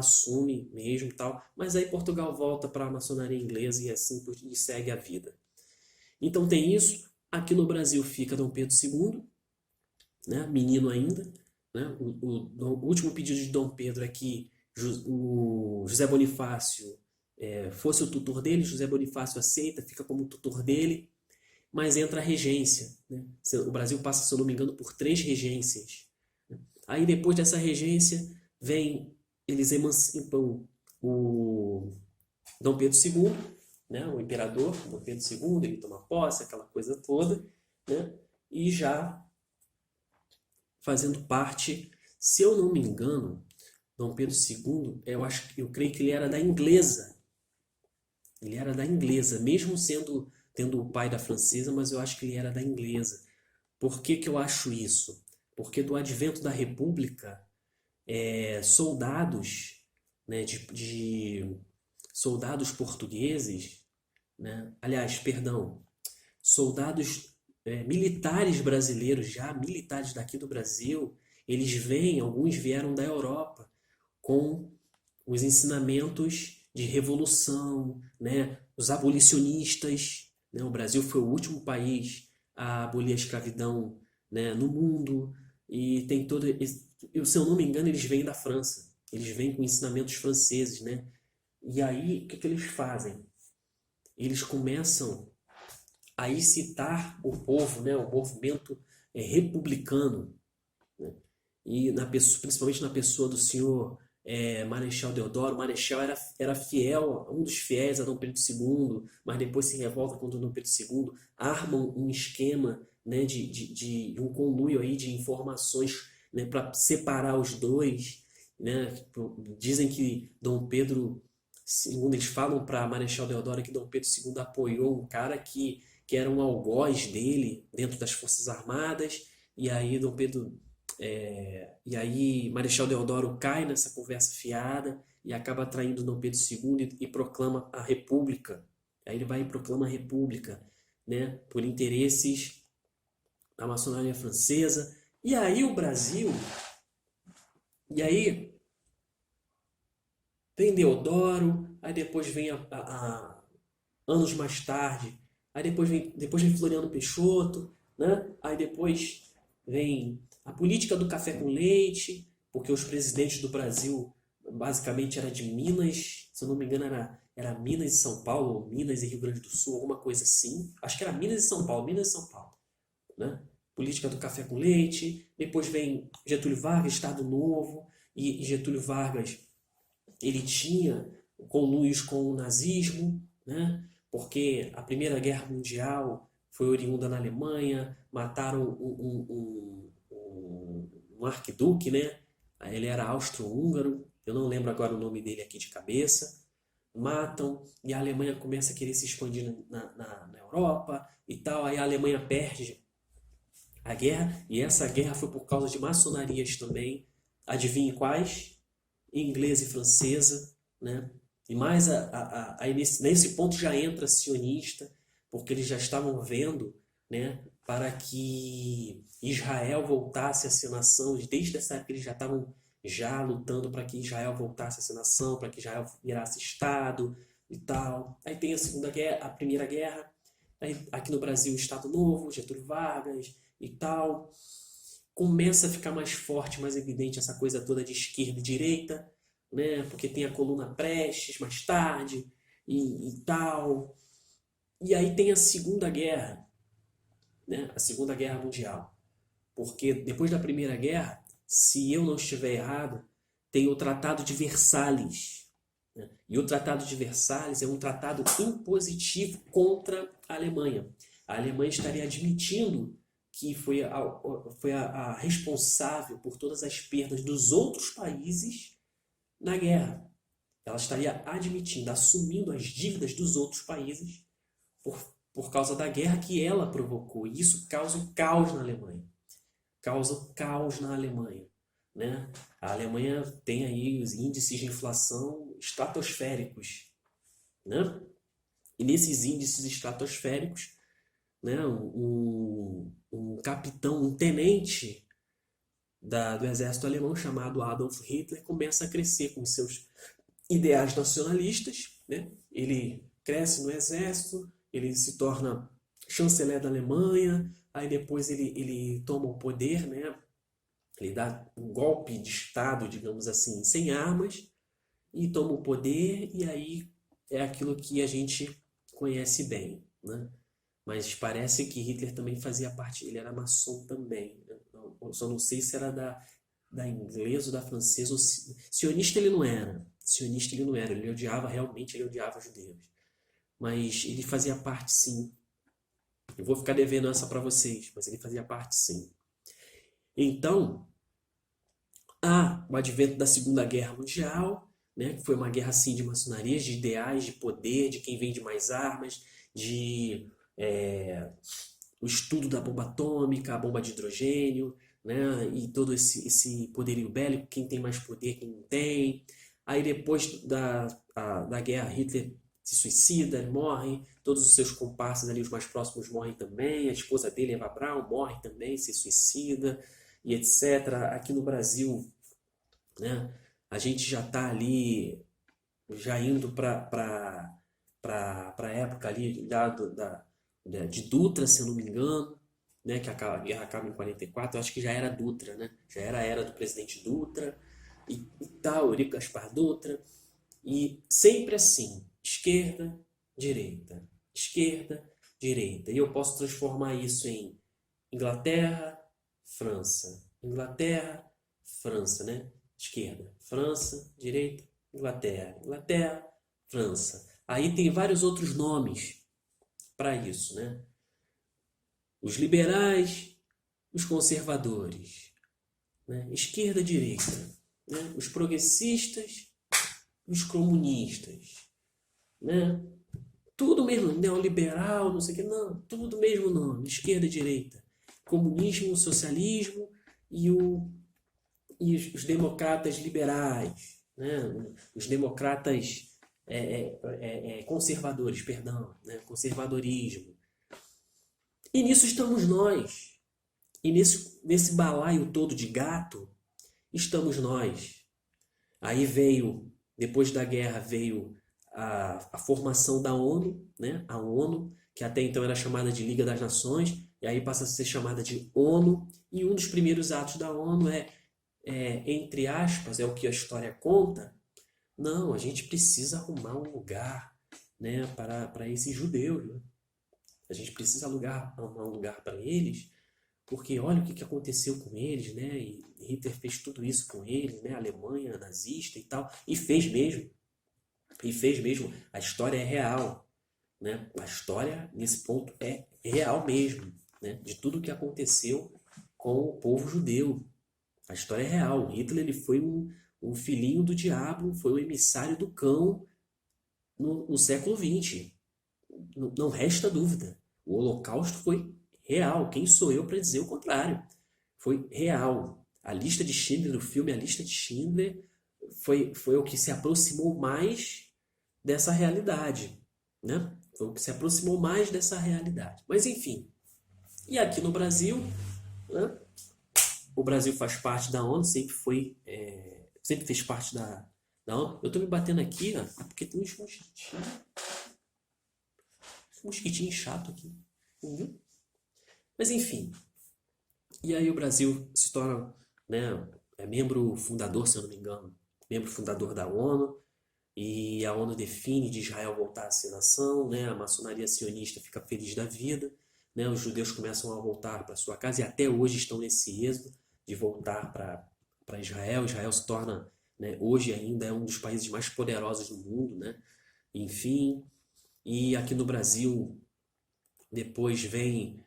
assume mesmo e tal, mas aí Portugal volta para a maçonaria inglesa e assim e segue a vida. Então tem isso. Aqui no Brasil fica Dom Pedro II, né, menino ainda, né, o último pedido de Dom Pedro é que o José Bonifácio fosse o tutor dele. José Bonifácio aceita, fica como tutor dele, mas entra a regência, né? O Brasil passa, se eu não me engano, por 3 regências. Aí depois dessa regência vem, eles emancipam o Dom Pedro II, né, o imperador Dom Pedro II, ele toma posse, aquela coisa toda, né, e já fazendo parte, se eu não me engano, Dom Pedro II, eu creio que ele era da inglesa. Ele era da inglesa, mesmo tendo o pai da francesa, mas eu acho que ele era da inglesa. Por que que eu acho isso? Porque do advento da República, soldados, né, de soldados portugueses, né, aliás, perdão, soldados militares brasileiros, já militares daqui do Brasil, eles vêm, alguns vieram da Europa, com os ensinamentos de revolução, né? Os abolicionistas, né? O Brasil foi o último país a abolir a escravidão, né, no mundo, e tem todo, se eu não me engano, eles vêm da França, eles vêm com ensinamentos franceses, né? E aí, o que que eles fazem? Eles começam a incitar o povo, né, o movimento republicano, né? E principalmente na pessoa do senhor Marechal Deodoro. O Marechal era fiel, um dos fiéis a Dom Pedro II, mas depois se revolta contra Dom Pedro II, armam um esquema, né, de um conluio aí de informações, né, para separar os dois, né? Dizem que Dom Pedro II, eles falam para Marechal Deodoro que Dom Pedro II apoiou um cara que era um algoz dele dentro das Forças Armadas, e aí Marechal Deodoro cai nessa conversa fiada e acaba traindo Dom Pedro II e proclama a República. Aí ele vai e proclama a República, né, por interesses da maçonaria francesa. E aí o Brasil, e aí vem Deodoro, aí depois vem anos mais tarde, aí depois vem Floriano Peixoto, né? Aí depois vem a política do café com leite, porque os presidentes do Brasil basicamente era de Minas, se eu não me engano era Minas e São Paulo, ou Minas e Rio Grande do Sul, alguma coisa assim. Acho que era Minas e São Paulo, né? Política do café com leite. Depois vem Getúlio Vargas, Estado Novo, e Getúlio Vargas ele tinha conluios com o nazismo, né? Porque a Primeira Guerra Mundial foi oriunda na Alemanha, mataram um arquiduque, né? Ele era austro-húngaro, eu não lembro agora o nome dele aqui de cabeça. Matam, e a Alemanha começa a querer se expandir na Europa e tal. Aí a Alemanha perde a guerra, e essa guerra foi por causa de maçonarias também. Adivinhe quais? Inglesa e francesa, né? E mais aí nesse ponto já entra sionista, porque eles já estavam vendo, né, para que Israel voltasse a ser nação. Desde essa época eles já estavam já lutando para que Israel voltasse a ser nação, para que Israel virasse Estado e tal. Aí tem a Segunda Guerra, a Primeira Guerra, aí aqui no Brasil o Estado Novo, Getúlio Vargas e tal. Começa a ficar mais forte, mais evidente essa coisa toda de esquerda e direita, né? Porque tem a coluna Prestes mais tarde e tal. E aí tem a Segunda Guerra, né? A Segunda Guerra Mundial. Porque depois da Primeira Guerra, se eu não estiver errado, tem o Tratado de Versalhes, né? E o Tratado de Versalhes é um tratado impositivo contra a Alemanha. A Alemanha estaria admitindo que foi a responsável por todas as perdas dos outros países na guerra. Ela estaria admitindo, assumindo as dívidas dos outros países por, por causa da guerra que ela provocou. E isso causa um caos na Alemanha. Causa um caos na Alemanha, né? A Alemanha tem aí os índices de inflação estratosféricos, né? E nesses índices estratosféricos, né, um capitão, um tenente do exército alemão, chamado Adolf Hitler, começa a crescer com seus ideais nacionalistas, né? Ele cresce no exército, ele se torna chanceler da Alemanha, aí depois ele toma o poder, né? Ele dá um golpe de Estado, digamos assim, sem armas, e toma o poder, e aí é aquilo que a gente conhece bem, né? Mas parece que Hitler também fazia parte, ele era maçom também, né? Eu só não sei se era da inglesa ou da francesa, ou sionista ele não era, sionista ele não era, ele odiava, realmente ele odiava judeus, mas ele fazia parte sim. Eu vou ficar devendo essa para vocês, mas ele fazia parte sim. Então, há o advento da Segunda Guerra Mundial, né, que foi uma guerra assim de maçonarias, de ideais, de poder, de quem vende mais armas, de o estudo da bomba atômica, a bomba de hidrogênio, né, e todo esse poderio bélico, quem tem mais poder, quem não tem. Aí depois da guerra, Hitler se suicida, ele morre, todos os seus comparsas ali, os mais próximos, morrem também, a esposa dele, Eva Braun, morre também, se suicida, e etc. Aqui no Brasil, né, a gente já está ali, já indo para a época ali de Dutra, se eu não me engano, né, que a guerra acaba em 44, eu acho que já era Dutra, né? Já era a era do presidente Dutra e tal, Eurico Gaspar Dutra. E sempre assim, esquerda, direita, esquerda, direita. E eu posso transformar isso em Inglaterra, França, Inglaterra, França, né? Esquerda, França, direita, Inglaterra, Inglaterra, França. Aí tem vários outros nomes para isso, né? Os liberais, os conservadores, né? Esquerda, direita, né? Os progressistas, os comunistas, né? Tudo mesmo, neoliberal, não sei o que, não, tudo mesmo nome, esquerda, direita, comunismo, socialismo e, os democratas liberais, né? Os democratas conservadores, perdão, né? Conservadorismo. E nisso estamos nós. E nesse balaio todo de gato, estamos nós. Aí veio, depois da guerra, veio a formação da ONU, né? A ONU, que até então era chamada de Liga das Nações, e aí passa a ser chamada de ONU. E um dos primeiros atos da ONU entre aspas, é o que a história conta. Não, a gente precisa arrumar um lugar, né, para esses judeus, né? A gente precisa arrumar um lugar para eles, porque olha o que aconteceu com eles, né? E Hitler fez tudo isso com eles, né? A Alemanha nazista e tal, e fez mesmo. E fez mesmo. A história é real, né? A história nesse ponto é real mesmo, né? De tudo o que aconteceu com o povo judeu. A história é real. Hitler ele foi um filhinho do diabo, foi um emissário do cão no século XX. Não resta dúvida. O Holocausto foi real. Quem sou eu para dizer o contrário? Foi real. A lista de Schindler, o filme A Lista de Schindler, foi o que se aproximou mais dessa realidade, né? Foi o que se aproximou mais dessa realidade. Mas enfim. E aqui no Brasil, né? O Brasil faz parte da ONU, sempre fez parte da ONU. Eu estou me batendo aqui, ó, porque tem uns mosquitinhos chato aqui. Uhum. Mas enfim. E aí o Brasil se torna, né, membro fundador, se eu não me engano, membro fundador da ONU. E a ONU define de Israel voltar a ser nação, né? A maçonaria sionista fica feliz da vida, né? Os judeus começam a voltar para sua casa e até hoje estão nesse êxodo de voltar para Israel. Israel se torna, né, hoje ainda é um dos países mais poderosos do mundo, né? Enfim, e aqui no Brasil depois vem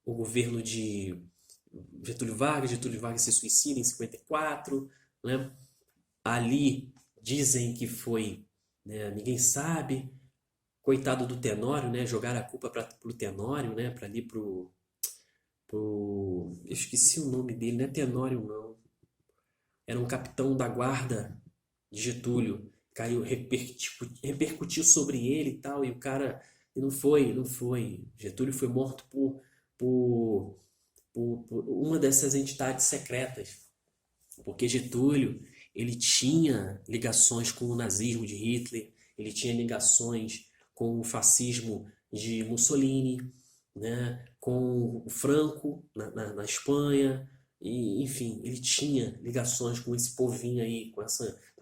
o governo de Getúlio Vargas se suicida em 54, né? Ali dizem que foi, né, ninguém sabe, coitado do Tenório, né, jogaram a culpa para o Tenório, né, para ali eu esqueci o nome dele, não é Tenório não, era um capitão da guarda de Getúlio, caiu, repercutiu sobre ele e tal, e o cara, e não foi, Getúlio foi morto por por uma dessas entidades secretas, porque Getúlio ele tinha ligações com o nazismo de Hitler, ele tinha ligações com o fascismo de Mussolini, né, com o Franco na Espanha, e, enfim, ele tinha ligações com esse povinho aí, com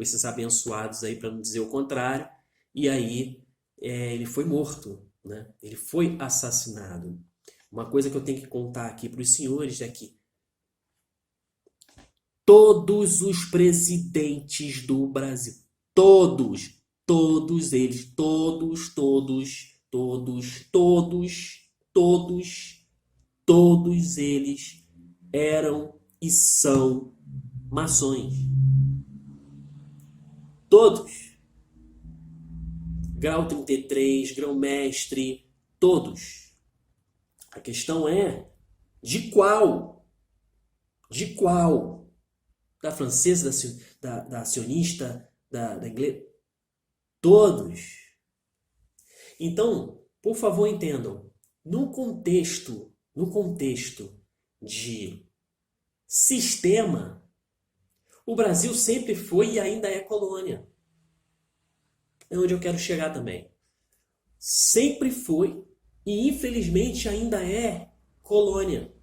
esses abençoados aí, para não dizer o contrário, e aí ele foi morto, né? Ele foi assassinado. Uma coisa que eu tenho que contar aqui para os senhores é que todos os presidentes do Brasil, todos eles, todos eles eram e são maçons. Todos. Grau 33, grão-mestre, todos. A questão é de qual? De qual? Da francesa, da sionista, da inglesa? Todos. Então, por favor, entendam, no contexto de sistema, o Brasil sempre foi e ainda é colônia. É onde eu quero chegar também. Sempre foi e infelizmente ainda é colônia.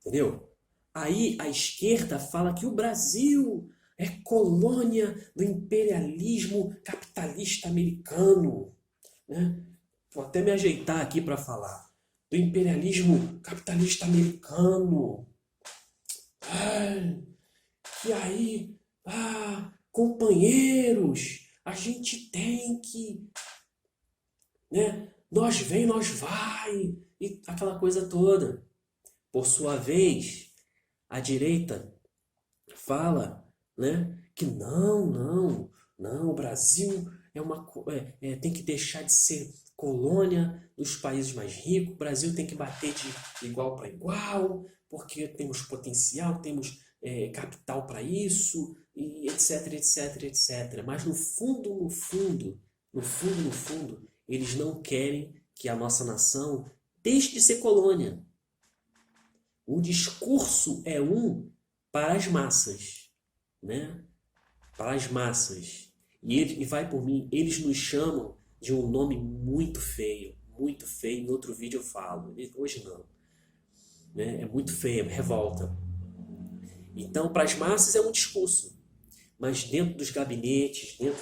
Entendeu? Aí a esquerda fala que o Brasil é colônia do imperialismo capitalista americano, né? Vou até me ajeitar aqui para falar. Do imperialismo capitalista americano. Ai, e aí, companheiros, a gente tem que, né? Nós vem, nós vai, e aquela coisa toda. Por sua vez, a direita fala, né, que não, o Brasil tem que deixar de ser colônia dos países mais ricos, o Brasil tem que bater de igual para igual, porque temos potencial, temos capital para isso, e etc, etc, etc. Mas no fundo, eles não querem que a nossa nação deixe de ser colônia. O discurso é para as massas, né? Para as massas. E vai por mim, eles nos chamam de um nome muito feio. Em outro vídeo eu falo, hoje não. Né? É muito feio, revolta. Então, para as massas é um discurso. Mas dentro dos gabinetes, dentro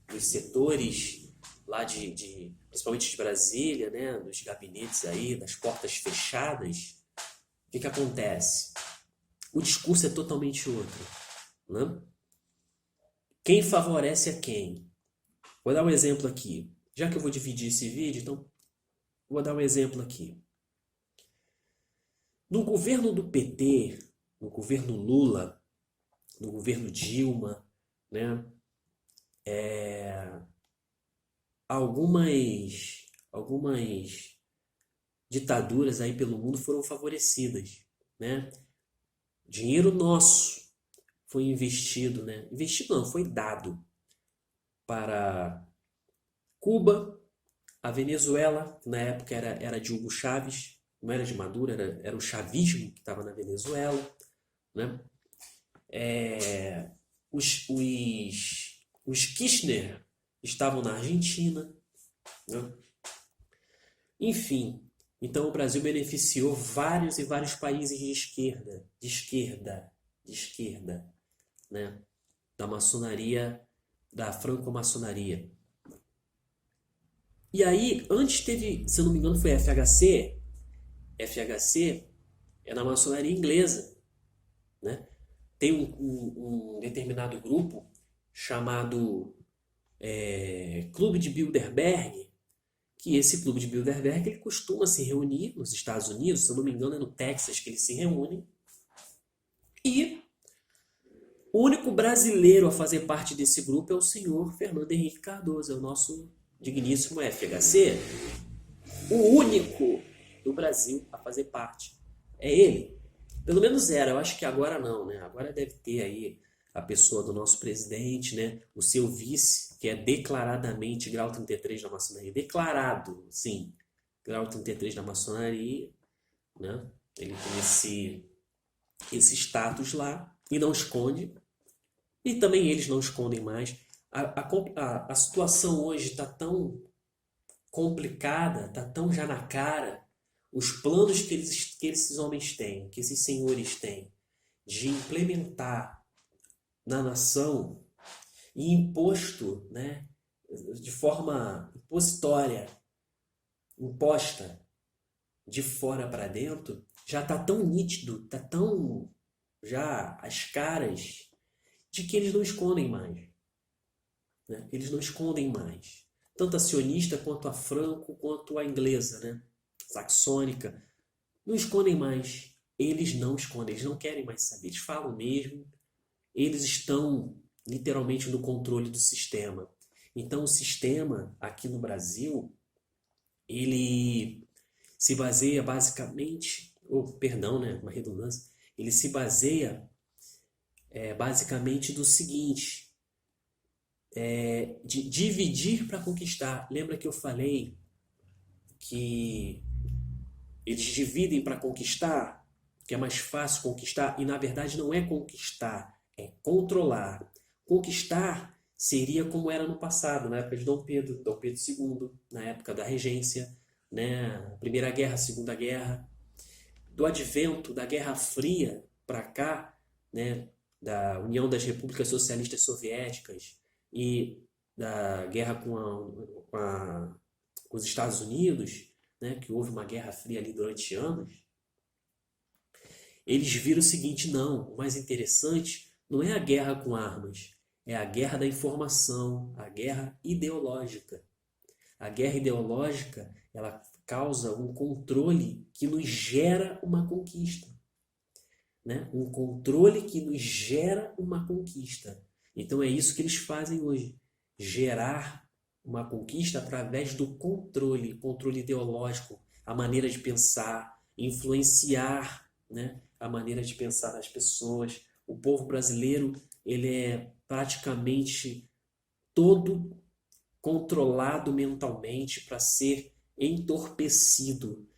dos setores lá principalmente de Brasília, né, dos gabinetes aí, das portas fechadas, o que acontece? O discurso é totalmente outro, né? Quem favorece a quem? Vou dar um exemplo aqui. Já que eu vou dividir esse vídeo, então vou dar um exemplo aqui. No governo do PT, no governo Lula, no governo Dilma, né, algumas ditaduras aí pelo mundo foram favorecidas, né? Dinheiro nosso foi investido, né? Investido não, foi dado para Cuba, a Venezuela, que na época era de Hugo Chávez, não era de Maduro, era o chavismo que estava na Venezuela, né? Os Kirchner estavam na Argentina, né? Enfim, então o Brasil beneficiou vários e vários países de esquerda, né? Da maçonaria, da franco-maçonaria. E aí, antes teve, se eu não me engano, foi FHC. FHC é na maçonaria inglesa, né? Tem um determinado grupo chamado Clube de Bilderberg, que esse Clube de Bilderberg ele costuma se reunir nos Estados Unidos, se eu não me engano é no Texas que eles se reúnem, e o único brasileiro a fazer parte desse grupo é o senhor Fernando Henrique Cardoso, é o nosso digníssimo FHC, o único do Brasil a fazer parte. É ele. Pelo menos era, eu acho que agora não, né? Agora deve ter aí a pessoa do nosso presidente, né? O seu vice, que é declaradamente grau 33 da maçonaria. Declarado, sim. grau 33 da maçonaria, né? Ele tem esse status lá e não esconde. E também eles não escondem mais. A situação hoje está tão complicada, está tão já na cara. Os planos que esses homens têm, que esses senhores têm, de implementar na nação e imposto, né, de forma impositória, imposta de fora para dentro, já está tão nítido, está tão já às caras de que eles não escondem mais. Né? Eles não escondem mais. Tanto a sionista quanto a franco, quanto a inglesa, né? Saxônica, não escondem mais. Eles não escondem, eles não querem mais saber. Eles falam mesmo. Eles estão literalmente no controle do sistema. Então o sistema aqui no Brasil, ele se baseia basicamente, perdão, né, uma redundância, ele se baseia basicamente do seguinte, de dividir para conquistar. Lembra que eu falei que eles dividem para conquistar, que é mais fácil conquistar, e na verdade não é conquistar, é controlar. Conquistar seria como era no passado, na época de Dom Pedro II, na época da regência, né? Primeira Guerra, Segunda Guerra, do advento da Guerra Fria para cá, né? Da União das Repúblicas Socialistas Soviéticas e da guerra com os Estados Unidos, né? Que houve uma Guerra Fria ali durante anos. Eles viram o seguinte, não, o mais interessante não é a guerra com armas, é a guerra da informação, a guerra ideológica. A guerra ideológica, ela causa um controle que nos gera uma conquista. Né? Um controle que nos gera uma conquista. Então é isso que eles fazem hoje. Gerar uma conquista através do controle ideológico, a maneira de pensar, influenciar, né, a maneira de pensar das pessoas. O povo brasileiro, ele é praticamente todo controlado mentalmente para ser entorpecido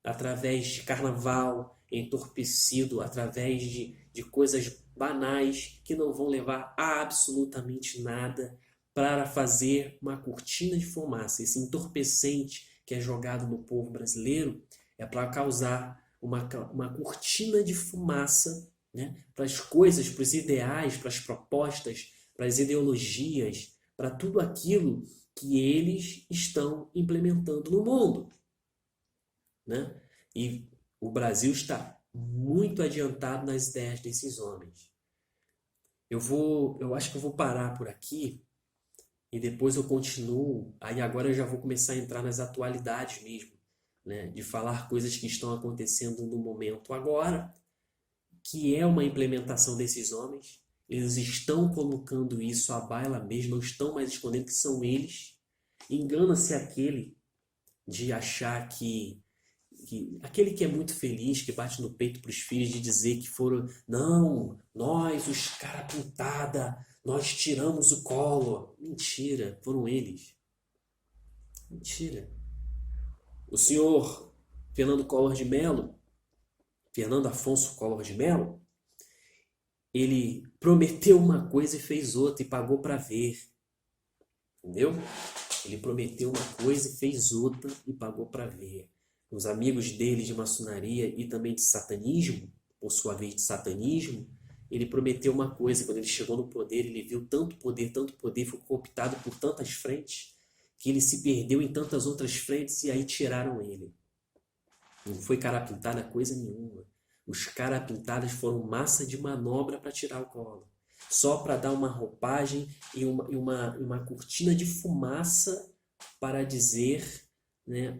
através de carnaval, entorpecido através de coisas banais que não vão levar a absolutamente nada, para fazer uma cortina de fumaça. Esse entorpecente que é jogado no povo brasileiro é para causar uma cortina de fumaça, né, para as coisas, para os ideais, para as propostas, para as ideologias, para tudo aquilo que eles estão implementando no mundo. Né? E o Brasil está muito adiantado nas ideias desses homens. Eu acho que eu vou parar por aqui e depois eu continuo. Aí agora eu já vou começar a entrar nas atualidades mesmo, né? De falar coisas que estão acontecendo no momento agora, que é uma implementação desses homens. Eles estão colocando isso à baila mesmo, não estão mais escondendo que são eles. Engana-se aquele de achar que aquele que é muito feliz, que bate no peito para os filhos de dizer que foram, não, nós, os cara pintada, nós tiramos o Collor. Mentira, foram eles. Mentira. O senhor Fernando Collor de Mello, Fernando Afonso Collor de Mello, ele prometeu uma coisa e fez outra e pagou para ver. Entendeu? Ele prometeu uma coisa e fez outra e pagou para ver. Os amigos dele de maçonaria e também de satanismo, por sua vez de satanismo, ele prometeu uma coisa. Quando ele chegou no poder, ele viu tanto poder, foi cooptado por tantas frentes, que ele se perdeu em tantas outras frentes e aí tiraram ele. Não foi cara pintada coisa nenhuma. Os cara pintadas foram massa de manobra para tirar o Collor. Só para dar uma roupagem e uma cortina de fumaça para dizer, né,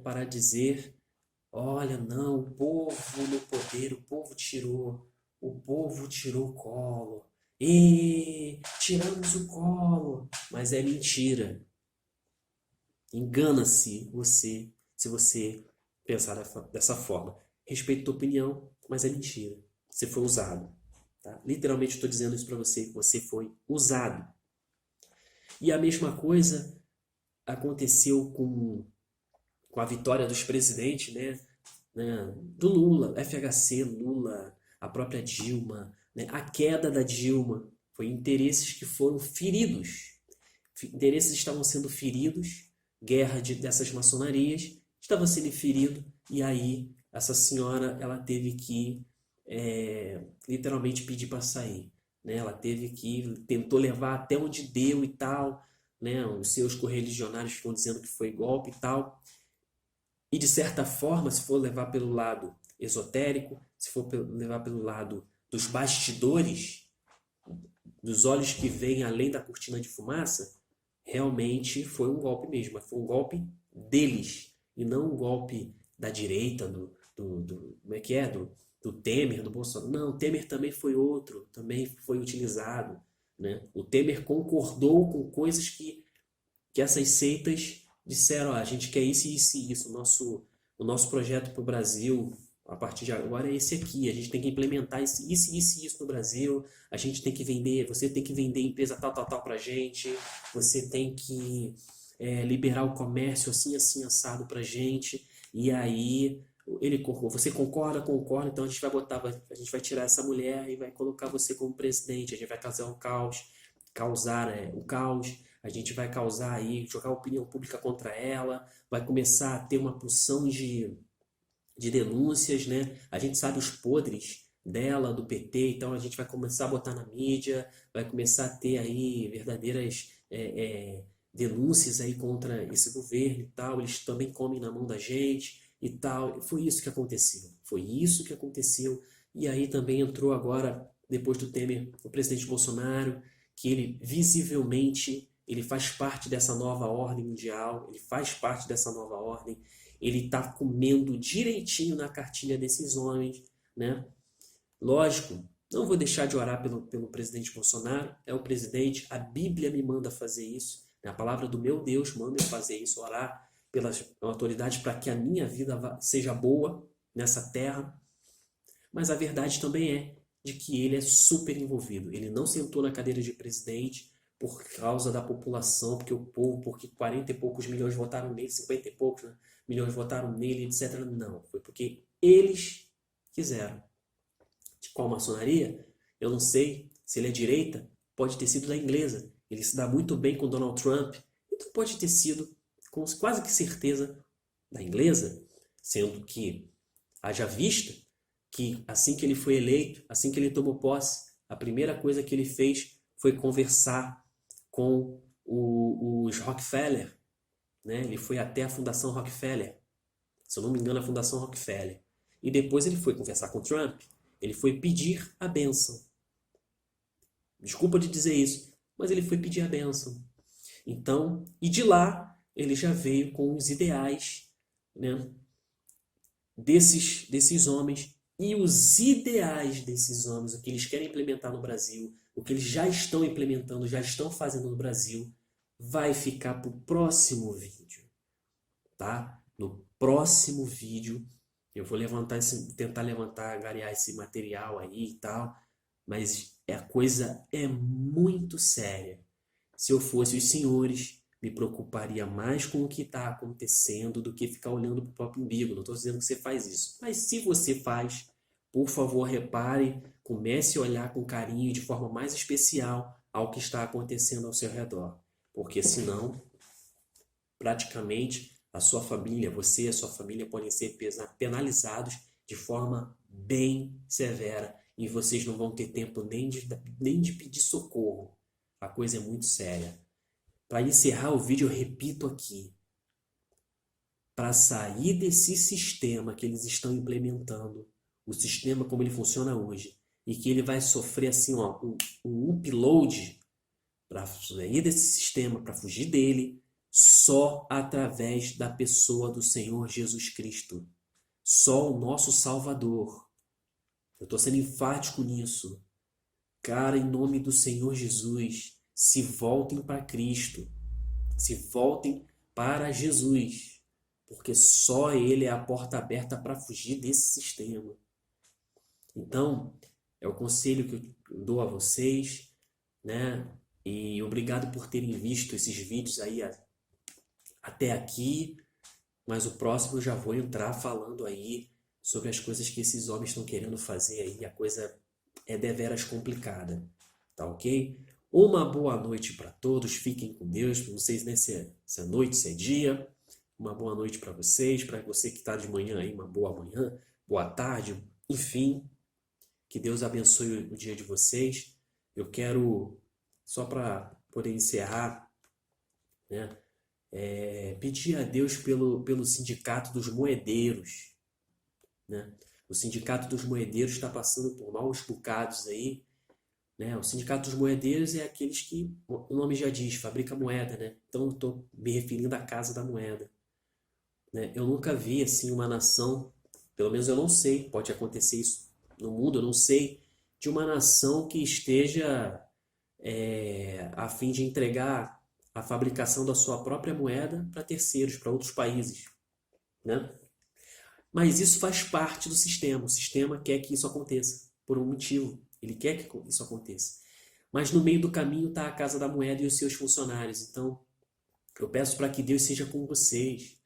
olha, não, o povo no poder, o povo tirou o Collor. E tiramos o Collor. Mas é mentira. Engana-se você se você pensar dessa forma. Respeito a tua opinião, mas é mentira. Você foi usado. Tá? Literalmente estou dizendo isso para você. Você foi usado. E a mesma coisa aconteceu com com a vitória dos presidentes, do Lula, FHC, Lula, a própria Dilma, né, a queda da Dilma, foi interesses que foram feridos, interesses estavam sendo feridos, guerra dessas maçonarias, estava sendo ferido, e aí essa senhora ela teve que literalmente pedir para sair, né? Ela teve que, tentou levar até onde deu e tal, né? Os seus correligionários ficam dizendo que foi golpe e tal, e de certa forma, se for levar pelo lado esotérico, se for levar pelo lado dos bastidores, dos olhos que veem além da cortina de fumaça, realmente foi um golpe mesmo, mas foi um golpe deles, e não um golpe da direita, como é que é? Do Temer, do Bolsonaro. Não, o Temer também foi outro, também foi utilizado, né? O Temer concordou com coisas que essas seitas disseram, a gente quer isso, isso e isso, o nosso projeto para o Brasil, a partir de agora é esse aqui, a gente tem que implementar isso e isso no Brasil, a gente tem que vender, você tem que vender empresa tal para a gente, você tem que liberar o comércio assim, assim, assado para a gente, e aí você concorda, então a gente vai a gente vai tirar essa mulher e vai colocar você como presidente, a gente vai causar o caos, a gente vai causar aí, jogar opinião pública contra ela, vai começar a ter uma porção de denúncias, né? A gente sabe os podres dela, do PT, então a gente vai começar a botar na mídia, vai começar a ter aí verdadeiras denúncias aí contra esse governo e tal, eles também comem na mão da gente e tal. Foi isso que aconteceu, e aí também entrou agora, depois do Temer, o presidente Bolsonaro, que ele visivelmente ele faz parte dessa nova ordem mundial, ele está comendo direitinho na cartilha desses homens, né? Lógico, não vou deixar de orar pelo presidente Bolsonaro, é o presidente, a Bíblia me manda fazer isso, né? A palavra do meu Deus manda eu fazer isso, orar pelas autoridades para que a minha vida seja boa nessa terra, mas a verdade também é de que ele é super envolvido, ele não sentou na cadeira de presidente por causa da população, porque 40 e poucos milhões votaram nele, 50 e poucos, né, milhões votaram nele, etc. Não, foi porque eles quiseram. De qual maçonaria? Eu não sei. Se ele é direita, pode ter sido da inglesa. Ele se dá muito bem com Donald Trump. Então pode ter sido, com quase que certeza, da inglesa, sendo que haja vista que assim que ele foi eleito, assim que ele tomou posse, a primeira coisa que ele fez foi conversar com os Rockefeller, né? Ele foi até a Fundação Rockefeller, se eu não me engano, a Fundação Rockefeller. E depois ele foi conversar com Trump. Ele foi pedir a bênção. Desculpa de dizer isso, mas ele foi pedir a bênção. Então, e de lá ele já veio com os ideais, né, desses homens, e os ideais desses homens, o que eles querem implementar no Brasil, o que eles já estão implementando, já estão fazendo no Brasil, vai ficar para o próximo vídeo, tá? No próximo vídeo eu vou tentar angariar esse material aí e tal, mas a coisa é muito séria. Se eu fosse os senhores, me preocuparia mais com o que está acontecendo do que ficar olhando para o próprio umbigo. Não estou dizendo que você faz isso. Mas se você faz, por favor, repare, comece a olhar com carinho e de forma mais especial ao que está acontecendo ao seu redor. Porque senão, praticamente, a sua família, você e a sua família podem ser penalizados de forma bem severa. E vocês não vão ter tempo nem de pedir socorro. A coisa é muito séria. Para encerrar o vídeo, eu repito aqui. Para sair desse sistema que eles estão implementando, o sistema como ele funciona hoje, e que ele vai sofrer assim, ó, um upload para sair desse sistema, para fugir dele, só através da pessoa do Senhor Jesus Cristo. Só o nosso Salvador. Eu estou sendo enfático nisso. Cara, em nome do Senhor Jesus, se voltem para Cristo. Se voltem para Jesus. Porque só Ele é a porta aberta para fugir desse sistema. Então, é o conselho que eu dou a vocês, né? E obrigado por terem visto esses vídeos aí até aqui. mas o próximo eu já vou entrar falando aí sobre as coisas que esses homens estão querendo fazer aí. A coisa é deveras complicada, tá ok? Uma boa noite para todos, fiquem com Deus. Não sei se é noite, se é dia. Uma boa noite para você que está de manhã aí, uma boa manhã, boa tarde, enfim. Que Deus abençoe o dia de vocês. Eu quero, só para poder encerrar, né, pedir a Deus pelo Sindicato dos Moedeiros, né? O Sindicato dos Moedeiros está passando por maus bocados aí, né? O Sindicato dos Moedeiros é aqueles que, o nome já diz, fabrica moeda, né? Então eu estou me referindo à Casa da Moeda, né? Eu nunca vi assim uma nação, pelo menos eu não sei, pode acontecer isso no mundo, eu não sei, de uma nação que esteja a fim de entregar a fabricação da sua própria moeda para terceiros, para outros países, né? Mas isso faz parte do sistema. O sistema quer que isso aconteça por um motivo. Ele quer que isso aconteça. Mas no meio do caminho está a Casa da Moeda e os seus funcionários. Então, eu peço para que Deus seja com vocês,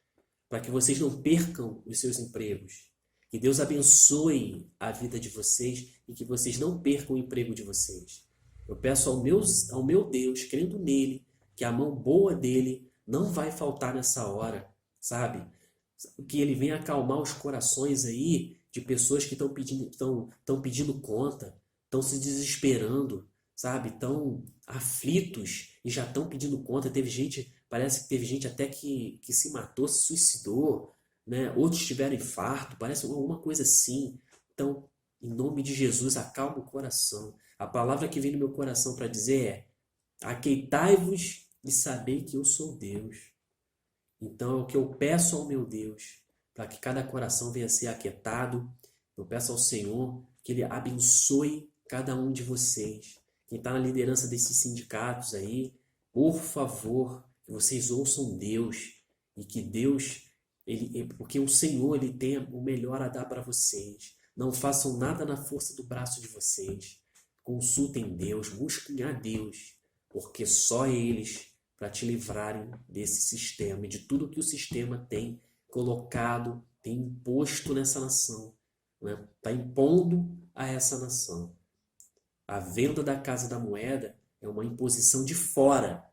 para que vocês não percam os seus empregos. Que Deus abençoe a vida de vocês e que vocês não percam o emprego de vocês. Eu peço ao meu Deus, crendo nele, que a mão boa dele não vai faltar nessa hora, sabe? Que ele venha acalmar os corações aí de pessoas que estão pedindo conta, estão se desesperando, sabe? Estão aflitos e já estão pedindo conta. Parece que teve gente até que se matou, se suicidou, né? Outros tiveram infarto, parece alguma coisa assim. Então, em nome de Jesus, acalma o coração. A palavra que vem no meu coração para dizer é: aqueitai-vos e sabei que eu sou Deus. Então é o que eu peço ao meu Deus, para que cada coração venha a ser aquietado. Eu peço ao Senhor que Ele abençoe cada um de vocês. Quem está na liderança desses sindicatos aí, por favor, que vocês ouçam Deus e que Deus, porque o Senhor, Ele tem o melhor a dar para vocês. Não façam nada na força do braço de vocês. Consultem Deus, busquem a Deus, porque só eles para te livrarem desse sistema e de tudo que o sistema tem colocado, tem imposto nessa nação, né? Está impondo a essa nação. A venda da Casa da Moeda é uma imposição de fora.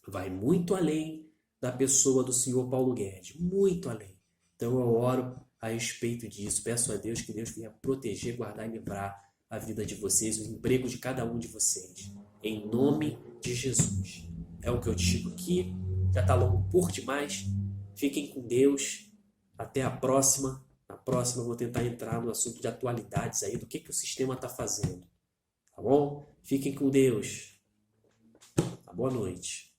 Vai muito além da pessoa do senhor Paulo Guedes, muito além. Então eu oro a respeito disso, peço a Deus que Deus venha proteger, guardar e livrar a vida de vocês, o emprego de cada um de vocês, em nome de Jesus. É o que eu digo aqui, já está longo por demais. Fiquem com Deus, até a próxima. Na próxima eu vou tentar entrar no assunto de atualidades aí, do que o sistema está fazendo, tá bom? Fiquem com Deus. Boa noite.